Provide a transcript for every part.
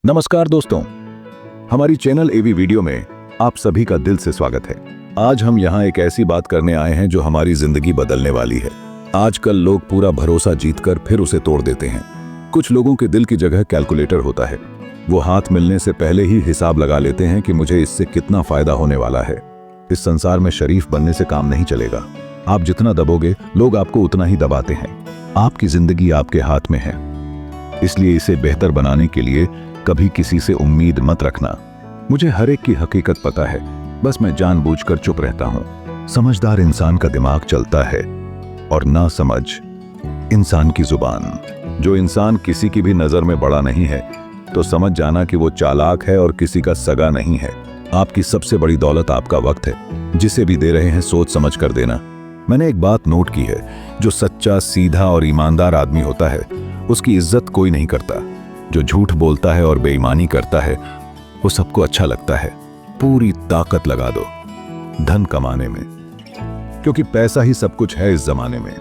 नमस्कार दोस्तों, हमारी चैनल एवी वीडियो में आप सभी का दिल से स्वागत है। आज हम यहाँ एक ऐसी बात करने आए हैं जो हमारी जिंदगी बदलने वाली है। आजकल लोग पूरा भरोसा जीतकर फिर उसे तोड़ देते हैं। कुछ लोगों के दिल की जगह कैलकुलेटर होता है। वो हाथ मिलने से पहले ही हिसाब लगा लेते हैं कि मुझे इससे कितना फायदा होने वाला है। इस संसार में शरीफ बनने से काम नहीं चलेगा। आप जितना दबोगे लोग आपको उतना ही दबाते हैं। आपकी जिंदगी आपके हाथ में है, इसलिए इसे बेहतर बनाने के लिए कभी किसी से उम्मीद मत रखना। मुझे हर एक की हकीकत पता है, बस मैं जानबूझकर चुप रहता हूँ। समझदार इंसान का दिमाग चलता है और ना समझ इंसान की जुबान। जो इंसान किसी की भी नजर में बड़ा नहीं है तो समझ जाना कि वो चालाक है और किसी का सगा नहीं है। आपकी सबसे बड़ी दौलत आपका वक्त है। जिसे भी दे रहे हैं सोच समझ कर देना। मैंने एक बात नोट की है, जो सच्चा, सीधा और ईमानदार आदमी होता है उसकी इज्जत कोई नहीं करता। जो झूठ बोलता है और बेईमानी करता है वो सबको अच्छा लगता है। पूरी ताकत लगा दो धन कमाने में, क्योंकि पैसा ही सब कुछ है इस जमाने में।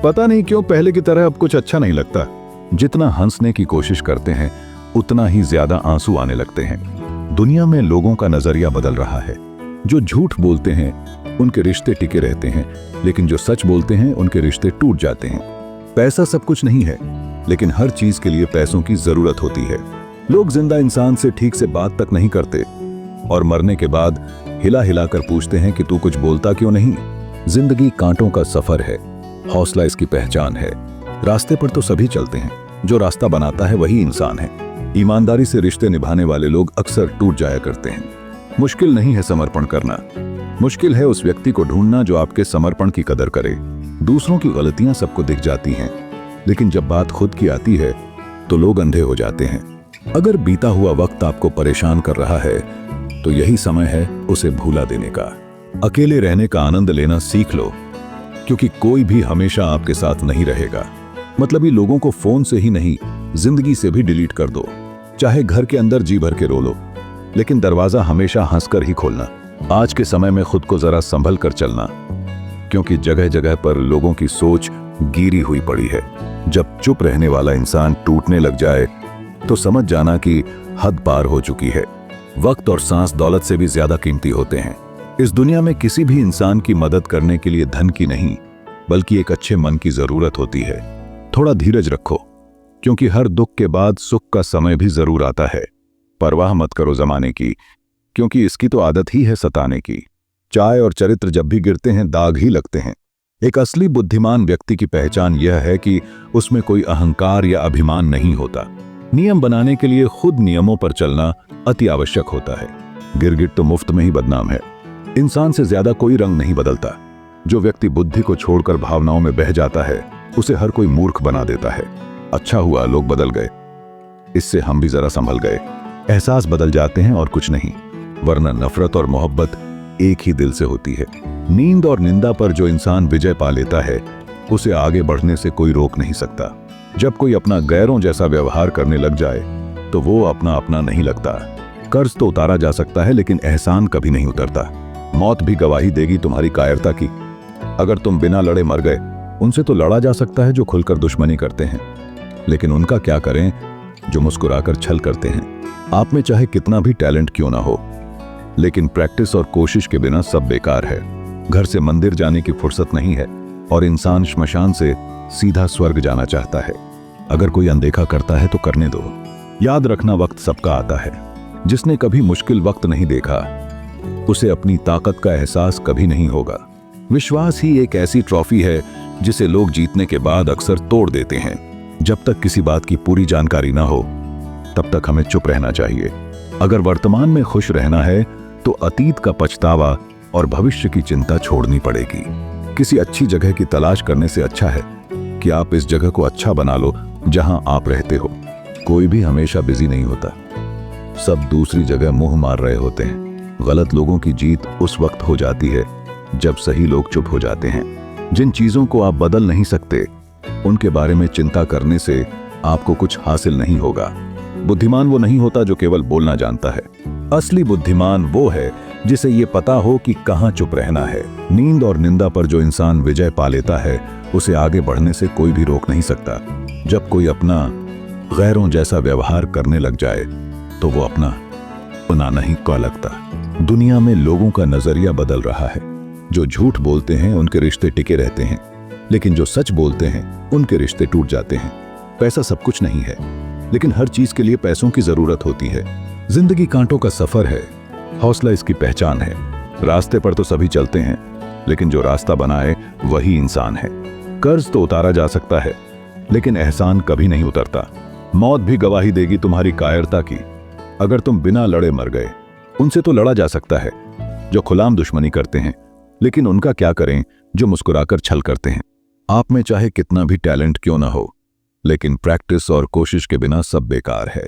पता नहीं क्यों पहले की तरह अब कुछ अच्छा नहीं लगता। जितना हंसने की कोशिश करते हैं उतना ही ज्यादा आंसू आने लगते हैं। दुनिया में लोगों का नजरिया बदल रहा है। जो झूठ बोलते हैं उनके रिश्ते टिके रहते हैं, लेकिन जो सच बोलते हैं उनके रिश्ते टूट जाते हैं। पैसा सब कुछ नहीं है, लेकिन हर चीज के लिए पैसों की जरूरत होती है। लोग जिंदा इंसान से ठीक से बात तक नहीं करते और मरने के बाद हिला हिलाकर पूछते हैं कि तू कुछ बोलता क्यों नहीं। जिंदगी कांटों का सफर है, हौसला इसकी पहचान है। रास्ते पर तो सभी चलते हैं, जो रास्ता बनाता है वही इंसान है। ईमानदारी से रिश्ते निभाने वाले लोग अक्सर टूट जाया करते हैं। मुश्किल नहीं है समर्पण करना, मुश्किल है उस व्यक्ति को ढूंढना जो आपके समर्पण की कदर करे। दूसरों की गलतियां सबको दिख जाती हैं, लेकिन जब बात खुद की आती है तो लोग अंधे हो जाते हैं। अगर बीता हुआ वक्त आपको परेशान कर रहा है तो यही समय है उसे भूला देने का। अकेले रहने का आनंद लेना सीख लो, क्योंकि कोई भी हमेशा आपके साथ नहीं रहेगा। मतलबी लोगों को फोन से ही नहीं, जिंदगी से भी डिलीट कर दो। चाहे घर के अंदर जी भर के रो लो, लेकिन दरवाजा हमेशा हंसकर ही खोलना। आज के समय में खुद को जरा संभल कर चलना, क्योंकि जगह जगह पर लोगों की सोच गिरी हुई पड़ी है। जब चुप रहने वाला इंसान टूटने लग जाए तो समझ जाना कि हद पार हो चुकी है। वक्त और सांस दौलत से भी ज्यादा कीमती होते हैं। इस दुनिया में किसी भी इंसान की मदद करने के लिए धन की नहीं, बल्कि एक अच्छे मन की जरूरत होती है। थोड़ा धीरज रखो, क्योंकि हर दुख के बाद सुख का समय भी जरूर आता है। परवाह मत करो जमाने की, क्योंकि इसकी तो आदत ही है सताने की। चाय और चरित्र जब भी गिरते हैं दाग ही लगते हैं। एक असली बुद्धिमान व्यक्ति की पहचान यह है कि उसमें कोई अहंकार या अभिमान नहीं होता। नियम बनाने के लिए खुद नियमों पर चलना अति आवश्यक होता है। गिरगिट तो मुफ्त में ही बदनाम है। इंसान से ज्यादा कोई रंग नहीं बदलता। जो व्यक्ति बुद्धि को छोड़कर भावनाओं में बह जाता है उसे हर कोई मूर्ख बना देता है। अच्छा हुआ लोग बदल गए, इससे हम भी जरा संभल गए। एहसास बदल जाते हैं और कुछ नहीं, वरना नफरत और मोहब्बत एक ही दिल से होती है। नींद और निंदा पर जो इंसान विजय पा लेता है उसे आगे बढ़ने से कोई रोक नहीं सकता। जब कोई अपना गैरों जैसा व्यवहार करने लग जाए तो वो अपना अपना नहीं लगता। कर्ज तो उतारा जा सकता है, लेकिन एहसान कभी नहीं उतरता। मौत भी गवाही देगी तुम्हारी कायरता की। अगर तुम बिना लड़े मर गए, उनसे तो लड़ा जा सकता है जो खुलकर दुश्मनी करते हैं, लेकिन उनका क्या करें जो मुस्कुराकर छल करते हैं। आप में चाहे कितना भी टैलेंट क्यों ना हो, लेकिन प्रैक्टिस और कोशिश के बिना सब बेकार है। घर से मंदिर जाने की फुर्सत नहीं है और इंसान श्मशान से सीधा स्वर्ग जाना चाहता है। अगर कोई अनदेखा करता है तो करने दो। याद रखना, वक्त सबका आता है। जिसने कभी मुश्किल वक्त नहीं देखा उसे अपनी ताकत का एहसास कभी नहीं होगा। विश्वास ही एक ऐसी ट्रॉफी है जिसे लोग जीतने के बाद अक्सर तोड़ देते हैं। जब तक किसी बात की पूरी जानकारी ना हो तब तक हमें चुप रहना चाहिए। अगर वर्तमान में खुश रहना है तो अतीत का पछतावा और भविष्य की चिंता छोड़नी पड़ेगी। किसी अच्छी जगह की तलाश करने से अच्छा है कि आप इस जगह को अच्छा बना लो जहां आप रहते हो। कोई भी हमेशा बिजी नहीं होता, सब दूसरी जगह मुंह मार रहे होते हैं। गलत लोगों की जीत उस वक्त हो जाती है जब सही लोग चुप हो जाते हैं। जिन चीजों को आप बदल नहीं सकते उनके बारे में चिंता करने से आपको कुछ हासिल नहीं होगा। बुद्धिमान वो नहीं होता जो केवल बोलना जानता है। असली बुद्धिमान वो है जिसे ये पता हो कि कहाँ चुप रहना है। नींद और निंदा पर जो इंसान विजय पा लेता है उसे आगे बढ़ने से कोई भी रोक नहीं सकता। जब कोई अपना गैरों जैसा व्यवहार करने लग जाए तो वो अपना नहीं को लगता। दुनिया में लोगों का नजरिया बदल रहा है। जो झूठ बोलते हैं उनके रिश्ते टिके रहते हैं, लेकिन जो सच बोलते हैं उनके रिश्ते टूट जाते हैं। पैसा सब कुछ नहीं है, लेकिन हर चीज के लिए पैसों की जरूरत होती है। जिंदगी कांटों का सफर है, हौसला इसकी पहचान है। रास्ते पर तो सभी चलते हैं, लेकिन जो रास्ता बनाए वही इंसान है। कर्ज तो उतारा जा सकता है, लेकिन एहसान कभी नहीं उतरता। मौत भी गवाही देगी तुम्हारी कायरता की। अगर तुम बिना लड़े मर गए, उनसे तो लड़ा जा सकता है जो खुलाम दुश्मनी करते हैं, लेकिन उनका क्या करें जो मुस्कुराकर छल करते हैं। आप में चाहे कितना भी टैलेंट क्यों ना हो, लेकिन प्रैक्टिस और कोशिश के बिना सब बेकार है।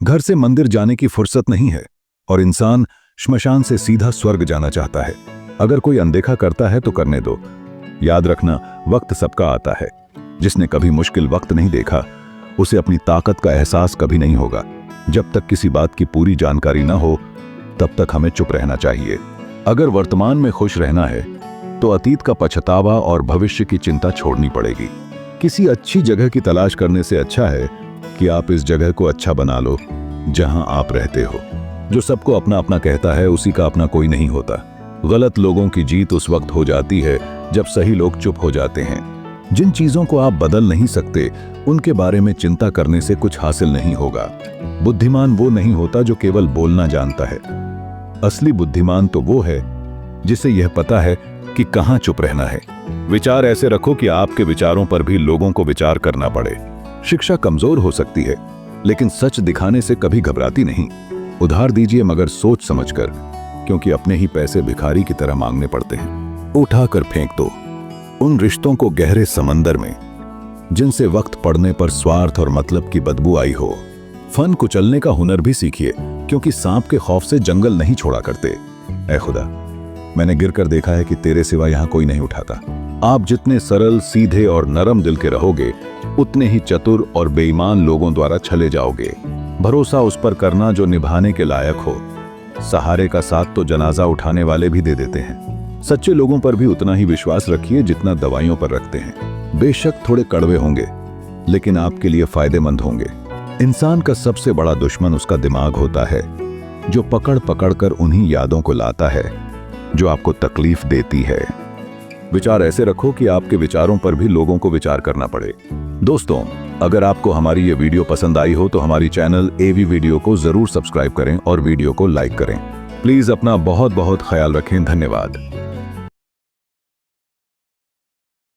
घर से मंदिर जाने की फुर्सत नहीं है, और इंसान श्मशान से सीधा स्वर्ग जाना चाहता है। अगर कोई अनदेखा करता है तो करने दो। याद रखना, वक्त सबका आता है। जिसने कभी मुश्किल वक्त नहीं देखा, उसे अपनी ताकत का एहसास कभी नहीं होगा। जब तक किसी बात की पूरी जानकारी ना हो, तब तक हमें चुप रहना चाहिए। अगर वर्तमान में खुश रहना है, तो अतीत का पछतावा और भविष्य की चिंता छोड़नी पड़ेगी। किसी अच्छी जगह की तलाश करने से अच्छा है कि आप इस जगह को अच्छा बना लो जहां आप रहते हो। जो सबको अपना अपना कहता है, उसी का अपना कोई नहीं होता। गलत लोगों की जीत उस वक्त हो जाती है जब सही लोग चुप हो जाते हैं। जिन चीजों को आप बदल नहीं सकते, उनके बारे में चिंता करने से कुछ हासिल नहीं होगा। बुद्धिमान वो नहीं होता जो केवल बोलना जानता है। असली बुद्धिमान तो वो है जिसे यह पता है कि कहां चुप रहना है। विचार ऐसे रखो कि आपके विचारों पर भी लोगों को विचार करना पड़े। शिक्षा कमजोर हो सकती है, लेकिन सच दिखाने से कभी घबराती नहीं। उधार दीजिए, मगर सोच समझकर, क्योंकि अपने ही पैसे भिखारी की तरह मांगने पड़ते हैं। उठाकर फेंक दो उन रिश्तों को गहरे समंदर में जिनसे वक्त पड़ने पर स्वार्थ और मतलब की बदबू आई हो। फन कुचलने का हुनर भी सीखिए, क्योंकि सांप के खौफ से जंगल नहीं छोड़ा करते। ऐ खुदा, मैंने गिरकर देखा है कि तेरे सिवा यहां कोई नहीं उठाता। आप जितने सरल, सीधे और नरम दिल के रहोगे, उतने ही चतुर और बेईमान लोगों द्वारा छले जाओगे। भरोसा उस पर करना जो निभाने के लायक हो। सहारे का साथ तो जनाजा उठाने वाले भी दे देते हैं। सच्चे लोगों पर भी उतना ही विश्वास रखिए जितना दवाइयों पर रखते हैं। बेशक थोड़े कड़वे होंगे, लेकिन आपके लिए फायदेमंद होंगे। इंसान का सबसे बड़ा दुश्मन उसका दिमाग होता है, जो पकड़ पकड़ कर उन्हीं यादों को लाता है जो आपको तकलीफ देती है। विचार ऐसे रखो कि आपके विचारों पर भी लोगों को विचार करना पड़े। दोस्तों, अगर आपको हमारी ये वीडियो पसंद आई हो तो हमारी चैनल एवी वीडियो को जरूर सब्सक्राइब करें और वीडियो को लाइक करें। प्लीज अपना बहुत बहुत ख्याल रखें। धन्यवाद।